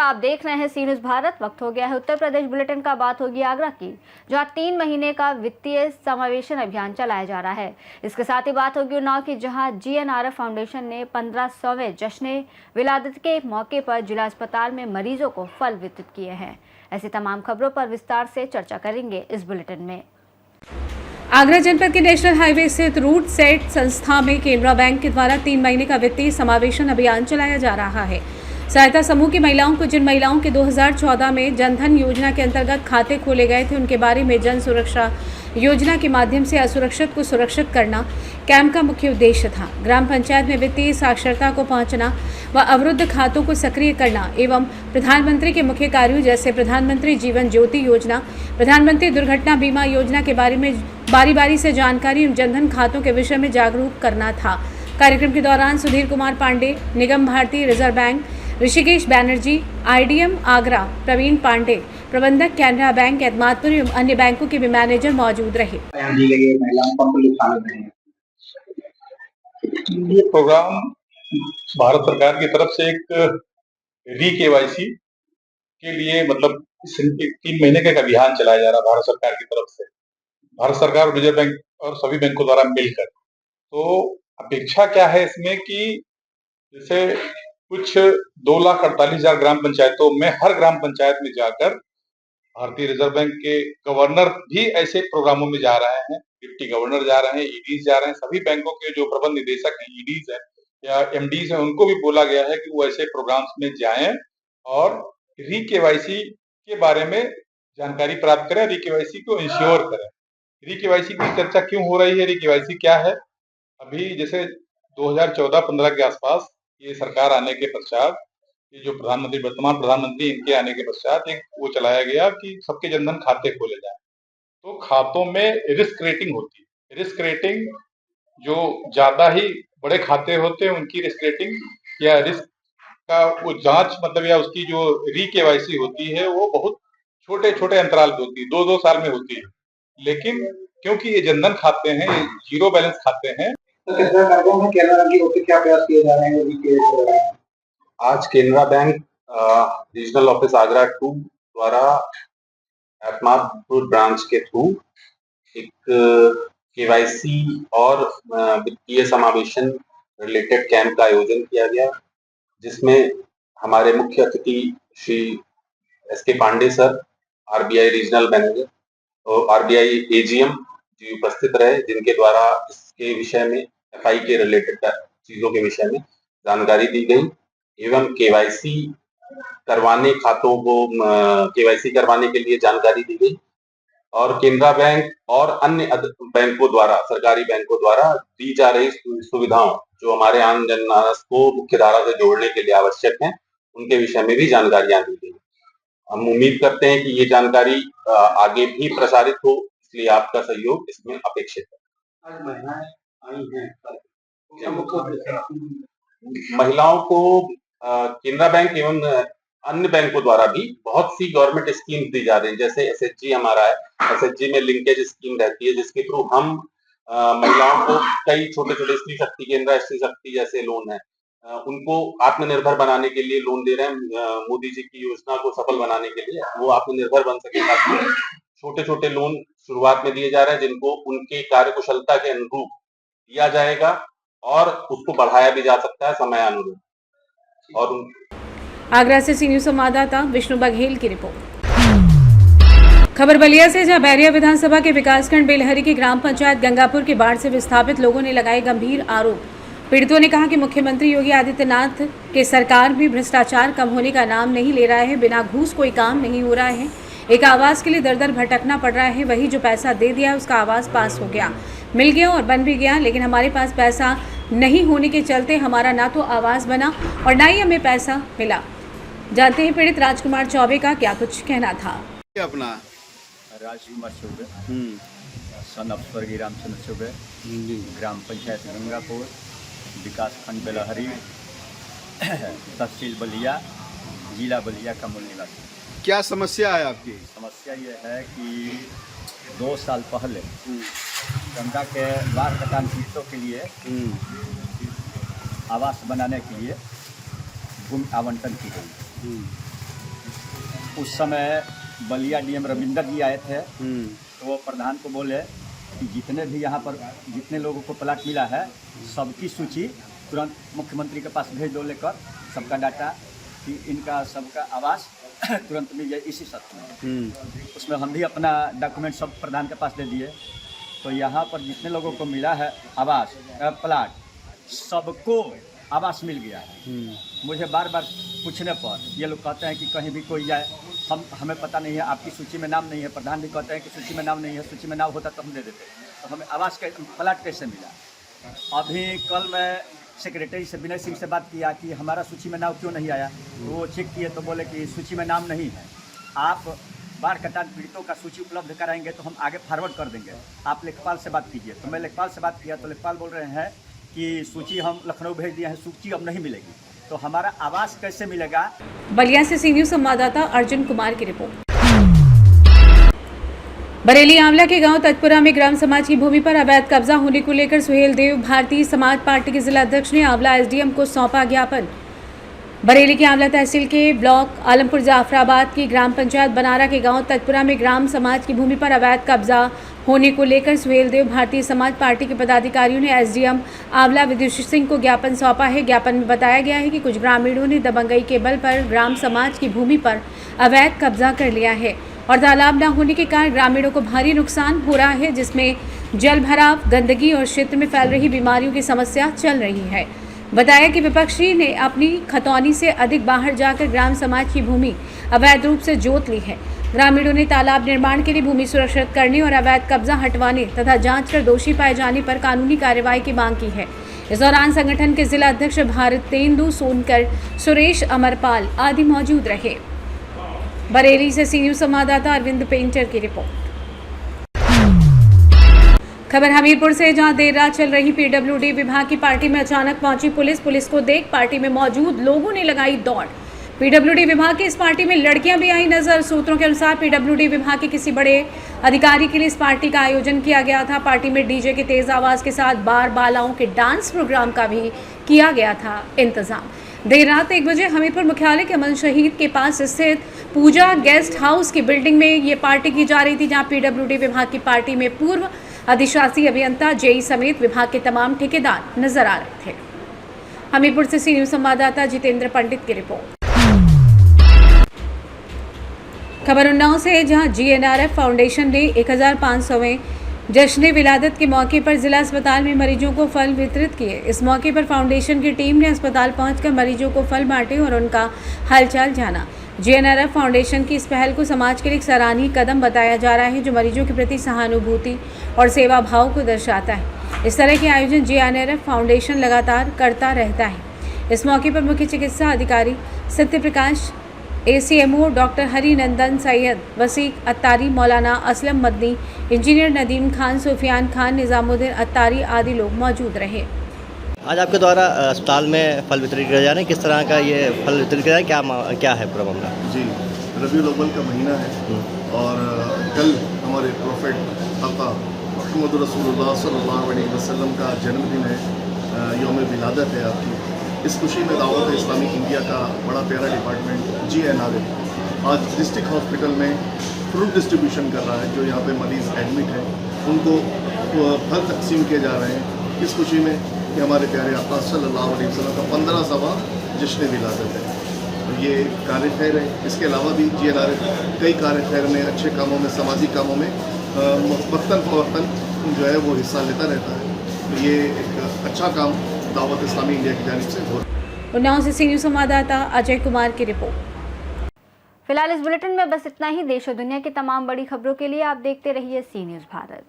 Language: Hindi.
आप देख रहे हैं सी न्यूज़ भारत। वक्त हो गया है उत्तर प्रदेश बुलेटिन का। बात होगी आगरा की, जहां 3 महीने का वित्तीय समावेशन अभियान चलाया जा रहा है। इसके साथ ही बात होगी उन्नाव की, जहां GNRF फाउंडेशन ने 1500वें जश्न विलादत के मौके पर जिला अस्पताल में मरीजों को फल वितरित किए हैं। ऐसी तमाम खबरों पर विस्तार से चर्चा करेंगे इस बुलेटिन में। आगरा जनपद के नेशनल हाईवे स्थित रूट सेट संस्था में केनरा बैंक के द्वारा 3 महीने का वित्तीय समावेशन अभियान चलाया जा रहा है। सहायता समूह की महिलाओं को, जिन महिलाओं के 2014 में जनधन योजना के अंतर्गत खाते खोले गए थे, उनके बारे में जन सुरक्षा योजना के माध्यम से असुरक्षित को सुरक्षित करना कैंप का मुख्य उद्देश्य था। ग्राम पंचायत में वित्तीय साक्षरता को पहुंचना व अवरुद्ध खातों को सक्रिय करना एवं प्रधानमंत्री के मुख्य कार्यों जैसे प्रधानमंत्री जीवन ज्योति योजना, प्रधानमंत्री दुर्घटना बीमा योजना के बारे में बारी बारी से जानकारी एवं जनधन खातों के विषय में जागरूक करना था। कार्यक्रम के दौरान सुधीर कुमार पांडे, निगम भारतीय reserve bank, Rishikesh Banerjee, IDM Agra, Praveen Pandey, प्रबंधक कैनरा बैंक, एतमादपुर एवं अन्य बैंकों के भी मैनेजर मौजूद रहे। ये प्रोग्राम भारत सरकार की तरफ से एक KYC के लिए मतलब 3 महीने का एक अभियान चलाया जा रहा है भारत सरकार की तरफ से, भारत सरकार और रिजर्व बैंक और सभी बैंकों द्वारा मिलकर। तो अपेक्षा क्या है इसमें कि जैसे कुछ 2,48,000 ग्राम पंचायतों में हर ग्राम पंचायत में जाकर भारतीय रिजर्व बैंक के गवर्नर भी ऐसे प्रोग्रामों में जा रहे हैं, डिप्टी गवर्नर जा रहे हैं, EDs जा रहे हैं, सभी बैंकों के जो प्रबंध निदेशक हैं, EDs हैं या MDs हैं, उनको भी बोला गया है कि वो ऐसे प्रोग्राम्स में जाएं और KYC के बारे में जानकारी प्राप्त करें, KYC को इंश्योर करें। KYC की चर्चा क्यों हो रही है, KYC क्या है? अभी जैसे 2014-15 के आसपास ये सरकार आने के पश्चात, ये जो वर्तमान प्रधानमंत्री इनके आने के पश्चात एक वो चलाया गया कि सबके जनधन खाते खोले जाएं। तो खातों में रिस्क रेटिंग होती है। रिस्क रेटिंग जो ज्यादा ही बड़े खाते होते हैं उनकी रिस्क रेटिंग या रिस्क का वो जांच मतलब या उसकी जो KYC होती है वो बहुत छोटे छोटे अंतराल पे होती है, 2-2 साल में होती है। लेकिन क्योंकि ये जनधन खाते हैं, ये जीरो बैलेंस खाते हैं, तो कितना कार्यक्रम है केनरा बैंक की ओर से क्या प्रयास किए जा रहे हैं? आज Canara bank regional office Agra 2 द्वारा एतमादपुर ब्रांच के थ्रू एक KYC और वित्तीय समावेशन रिलेटेड कैंप का आयोजन किया गया, जिसमें हमारे मुख्य अतिथि Shri SK Pandey sir, RBI regional manager और RBI AGM जी उपस्थित रहे, जिनके द्वारा इसके विषय में FI के रिलेटेड चीजों के विषय में जानकारी दी गई एवं KYC करवाने खातों को KYC करवाने के लिए जानकारी दी गई और केनरा बैंक और अन्य बैंकों द्वारा, सरकारी बैंकों द्वारा दी जा रही सुविधाओं जो हमारे आम जनमानस को मुख्य धारा से जोड़ने के लिए आवश्यक हैं, उनके विषय में भी जानकारियां दी गई। हम उम्मीद करते हैं कि ये जानकारी आगे भी प्रसारित हो, इसलिए आपका सहयोग इसमें अपेक्षित है। महिलाओं को केनरा बैंक एवं अन्य बैंकों द्वारा भी बहुत सी गवर्नमेंट स्कीम दी जा रही है, जैसे SHG हमारा है, SHG में लिंकेज स्कीम रहती है, जिसके थ्रू हम महिलाओं को कई छोटे छोटे स्त्री शक्ति केंद्र, स्त्री शक्ति जैसे लोन है, उनको आत्मनिर्भर बनाने के लिए लोन दे रहे हैं। मोदी जी की योजना को सफल बनाने के लिए वो आत्मनिर्भर बन सके, ताकि छोटे छोटे लोन शुरुआत में दिए जा रहे हैं, जिनको उनके कार्यकुशलता के अनुरूप दिया जाएगा और उसको बढ़ाया भी जा सकता है समयानुरूप। और आगरा से सी न्यूज़ संवाददाता विष्णु बघेल की रिपोर्ट। खबर बलिया से, जहां बैरिया विधानसभा के विकासखंड बेलहरी की ग्राम पंचायत गंगापुर के बाढ़ से विस्थापित लोगों ने लगाए गंभीर आरोप। पीड़ितों ने कहा कि मुख्यमंत्री योगी आदित्यनाथ के सरकार भी भ्रष्टाचार कम होने का नाम नहीं ले रहा है, बिना घूस कोई काम नहीं हो रहा है, एक आवास के लिए दर दर भटकना पड़ रहा है, वही जो पैसा दे दिया उसका आवास पास हो गया, मिल गया और बन भी गया, लेकिन हमारे पास पैसा नहीं होने के चलते हमारा ना तो आवास बना और ना ही हमें पैसा मिला। जानते हैं पीड़ित राजकुमार चौबे का क्या कुछ कहना था। अपना राजकुमार चौबे, सन ऑफ स्वर्गीय रामचंद्र चौबे, ग्राम पंचायत गंगापुर, विकास खंड बेलहरी, तहसील बलिया, जिला बलिया का मूल निवासी। क्या समस्या है आपकी? समस्या ये है कि 2 साल पहले गंगा के बाढ़ कटान पीड़ितों के लिए आवास बनाने के लिए भूमि आवंटन की गई। उस समय बलिया डीएम रविंदर जी आए थे, तो वो प्रधान को बोले कि जितने भी यहाँ पर जितने लोगों को प्लाट मिला है सबकी सूची तुरंत मुख्यमंत्री के पास भेज दो, लेकर सबका डाटा कि इनका सबका आवास तुरंत मिल जाए इसी सत्र में। उसमें हम भी अपना डॉक्यूमेंट सब प्रधान के पास दे दिए। तो यहाँ पर जितने लोगों को मिला है आवास प्लाट, सबको आवास मिल गया है। मुझे बार बार पूछने पर ये लोग कहते हैं कि कहीं भी कोई जाए हमें पता नहीं है, आपकी सूची में नाम नहीं है। प्रधान भी कहते हैं कि सूची में नाम नहीं है, सूची में नाम होता तो हम दे देते। तो हमें आवास प्लाट कैसे मिला? अभी कल मैं सेक्रेटरी से विनय सिंह से बात किया कि हमारा सूची में नाम क्यों नहीं आया, तो वो चेक किए तो बोले कि सूची में नाम नहीं है। आप बाढ़ कटान पीड़ितों का सूची उपलब्ध कराएंगे तो हम आगे फॉरवर्ड कर देंगे, आप लेखपाल से बात कीजिए। तो मैं लेखपाल से बात किया तो लेखपाल बोल रहे हैं कि सूची हम लखनऊ भेज दिए हैं, सूची अब नहीं मिलेगी। तो हमारा आवास कैसे मिलेगा? बलिया से सी न्यूज़ संवाददाता अर्जुन कुमार की रिपोर्ट। बरेली आंवला के गांव तजपुरा में ग्राम समाज की भूमि पर अवैध कब्जा होने को लेकर सुहेल देव भारतीय समाज पार्टी के जिला अध्यक्ष ने आंवला एसडीएम को सौंपा ज्ञापन। बरेली के आंवला तहसील के ब्लॉक आलमपुर जाफराबाद की ग्राम पंचायत बनारा के गांव तजपुरा में ग्राम समाज की भूमि पर अवैध कब्जा होने को लेकर सुहेल देव भारतीय समाज पार्टी के पदाधिकारियों ने एसडीएम आंवला विदुषी सिंह को ज्ञापन सौंपा है। ज्ञापन में बताया गया है कि कुछ ग्रामीणों ने दबंगई के बल पर ग्राम समाज की भूमि पर अवैध कब्जा कर लिया है और तालाब न होने के कारण ग्रामीणों को भारी नुकसान हो रहा है, जिसमें जल भराव, गंदगी और क्षेत्र में फैल रही बीमारियों की समस्या चल रही है। बताया कि विपक्षी ने अपनी खतौनी से अधिक बाहर जाकर ग्राम समाज की भूमि अवैध रूप से जोत ली है। ग्रामीणों ने तालाब निर्माण के लिए भूमि सुरक्षित करने और अवैध कब्जा हटवाने तथा जांच कर दोषी पाए जाने पर कानूनी कार्रवाई की मांग की है। इस दौरान संगठन के जिला अध्यक्ष भारतेंदु सोनकर, सुरेश अमरपाल आदि मौजूद रहे। बरेली से सी न्यूज़ संवाददाता अरविंद पेंटर की रिपोर्ट। खबर हमीरपुर से, जहां देर रात चल रही पीडब्ल्यूडी विभाग की पार्टी में अचानक पहुंची पुलिस को देख पार्टी में मौजूद लोगों ने लगाई दौड़। पीडब्ल्यूडी विभाग की इस पार्टी में लड़कियां भी आई नजर। सूत्रों के अनुसार पीडब्ल्यूडी विभाग के किसी बड़े अधिकारी के लिए इस पार्टी का आयोजन किया गया था। पार्टी में डीजे की तेज आवाज के साथ बार बालाओं के डांस प्रोग्राम का भी किया गया था इंतजाम। देर रात 1 बजे हमीरपुर मुख्यालय के अमन शहीद के पास स्थित पूजा गेस्ट हाउस की बिल्डिंग में ये पार्टी की जा रही थी, जहां पीडब्ल्यूडी विभाग की पार्टी में पूर्व अधिशासी अभियंता, जेई समेत विभाग के तमाम ठेकेदार नजर आ रहे थे। हमीरपुर से सी न्यूज़ संवाददाता जितेंद्र पंडित की रिपोर्ट। खबर उन्नाव से, जहां जीएनआरएफ फाउंडेशन ने 1500वें जश्न विलादत के मौके पर जिला अस्पताल में मरीजों को फल वितरित किए। इस मौके पर फाउंडेशन की टीम ने अस्पताल पहुंचकर मरीजों को फल बांटे और उनका हालचाल जाना। जीएनआरएफ फाउंडेशन की इस पहल को समाज के लिए एक सराहनीय कदम बताया जा रहा है, जो मरीजों के प्रति सहानुभूति और सेवा भाव को दर्शाता है। इस तरह के आयोजन जीएनआरएफ फाउंडेशन लगातार करता रहता है। इस मौके पर मुख्य चिकित्सा अधिकारी सत्य प्रकाश, एसीएमओ डॉक्टर हरिनंदन सैयद, वसीक अत्तारी, मौलाना असलम मदनी, इंजीनियर नदीम खान, सुफियान खान, निज़ामुद्दीन अत्तारी आदि लोग मौजूद रहे। आज आपके द्वारा अस्पताल में फल वितरित किया जा रहा है, किस तरह का ये फल वितरित किया जा रहा है, क्या है पूरा मामला? जी, रबीउल अव्वल का महीना है और कल हमारे प्रोफेट आका मुहम्मद रसूलुल्लाह सल्लल्लाहु अलैहि वसल्लम का जन्मदिन है, यौम विलादत है आपकी। इस खुशी में दावत इस्लामी इंडिया का बड़ा प्यारा डिपार्टमेंट जीएनआरएफ आज डिस्ट्रिक्ट हॉस्पिटल में फ्रूट डिस्ट्रीब्यूशन कर रहा है। जो यहाँ पे मरीज़ एडमिट हैं उनको फल तकसीम किए जा रहे हैं इस खुशी में कि हमारे प्यारे आका सल्लल्लाहु अलैहि वसल्लम का 15वां जश्न विलादत है। तो ये कार्य खैर है। इसके अलावा भी जीएनआरएफ कई कार्य खैर में, अच्छे कामों में, सामाजिक कामों में वक्तन फ़वक्तन जो है वो हिस्सा लेता रहता है। तो ये एक अच्छा काम दावत इस्लामी इंडिया की जानिब से हो रहा है। उन्नाव से सी न्यूज़ संवाददाता अजय कुमार की रिपोर्ट। फिलहाल इस बुलेटिन में बस इतना ही। देश और दुनिया की तमाम बड़ी खबरों के लिए आप देखते रहिए सी न्यूज़ भारत।